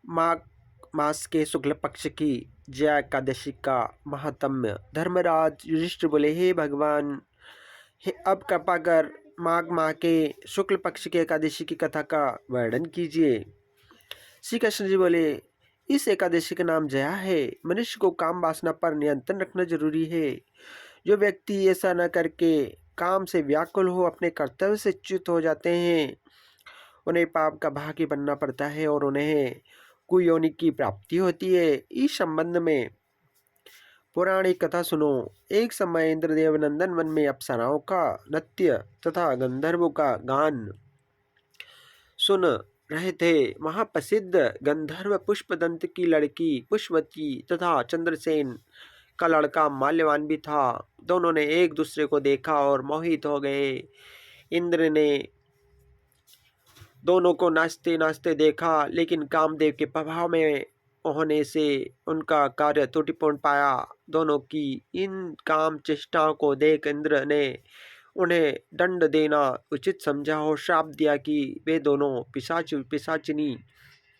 माघ मास के शुक्ल पक्ष की जया एकादशी का महात्म्य। धर्मराज युधिष्ठिर बोले, हे भगवान, हे अब कृपा कर माघ माह के शुक्ल पक्ष की एकादशी की कथा का वर्णन कीजिए। श्री कृष्ण जी बोले, इस एकादशी का नाम जया है। मनुष्य को काम वासना पर नियंत्रण रखना जरूरी है। जो व्यक्ति ऐसा न करके काम से व्याकुल हो अपने कर्तव्य से च्युत हो जाते हैं, उन्हें पाप का भागी बनना पड़ता है और उन्हें कुयोनि की प्राप्ति होती है। इस संबंध में पौराणिक कथा सुनो। एक समय इंद्रदेव नंदन वन में अप्सराओं का नृत्य तथा गंधर्वों का गान सुन रहे थे। वहां प्रसिद्ध गंधर्व पुष्पदंत की लड़की पुष्पवती तथा चंद्रसेन का लड़का माल्यवान भी था। दोनों ने एक दूसरे को देखा और मोहित हो गए। इंद्र ने दोनों को नाचते नाचते देखा, लेकिन कामदेव के प्रभाव में होने से उनका कार्य त्रुटिपूर्ण पाया। दोनों की इन काम चेष्टाओं को देख इंद्र ने उन्हें दंड देना उचित समझा और श्राप दिया कि वे दोनों पिशाचिनी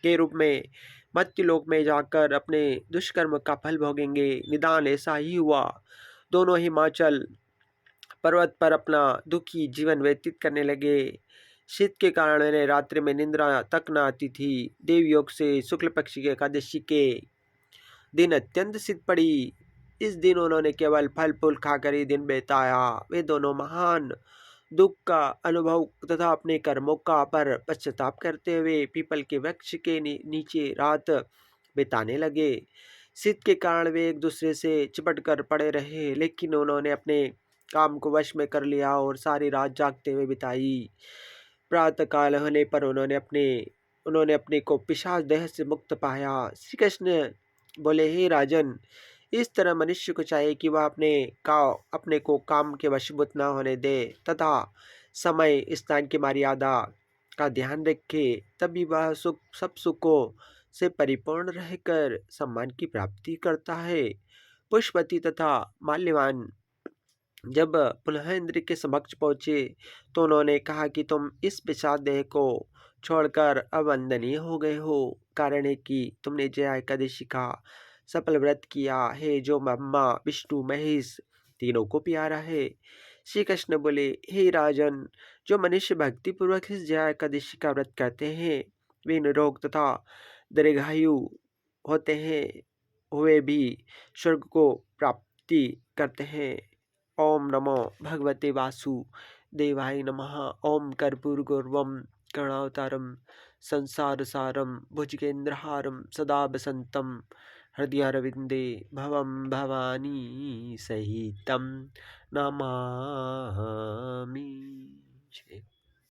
के रूप में मर्त्यलोक में जाकर अपने दुष्कर्म का फल भोगेंगे। निदान ऐसा ही हुआ। दोनों हिमाचल पर्वत पर अपना दुखी जीवन व्यतीत करने लगे। शीत के कारण उन्हें रात्रि में निद्रा तक न आती थी। देवयोग से शुक्ल पक्ष की एकादशी के दिन अत्यंत शीत पड़ी। इस दिन उन्होंने केवल फल फूल खाकर ही दिन बिताया। वे दोनों महान दुख का अनुभव तथा अपने कर्मों का पर पश्चाताप करते हुए पीपल के वृक्ष के नीचे रात बिताने लगे। शीत के कारण वे एक दूसरे से चिपट कर पड़े रहे, लेकिन उन्होंने अपने काम को वश में कर लिया और सारी रात जागते हुए बिताई। प्रातः काल होने पर उन्होंने अपने को पिशाच देह से मुक्त पाया। श्री कृष्ण बोले, हे राजन, इस तरह मनुष्य को चाहिए कि वह अपने को काम के वशीभूत न होने दे तथा समय स्थान की मर्यादा का ध्यान रखे। तभी वह सब सुखों से परिपूर्ण रहकर सम्मान की प्राप्ति करता है। पुष्पवती तथा माल्यवान जब पुनः इंद्र के समक्ष पहुंचे तो उन्होंने कहा कि तुम इस पिशाच देह को छोड़कर अवंदनीय हो गए हो। कारण है कि तुमने जया एकादशी का सफल व्रत किया है, जो ब्रह्मा विष्णु महेश तीनों को प्यारा है। श्री कृष्ण बोले, हे राजन, जो मनुष्य भक्ति पूर्वक इस जया एकादशी का व्रत करते हैं, वे निरोग तथा दीर्घायु होते हैं, हुए भी स्वर्ग को प्राप्ति करते हैं। ओम नमो भगवते वासुदेवाय नमः। ओम कर्पूरगौरवं करुणावतारं संसार सारं भुजगेन्द्रहारं सदा वसन्तं हृदयारविन्दे भवं भवानी सहितं नमामि।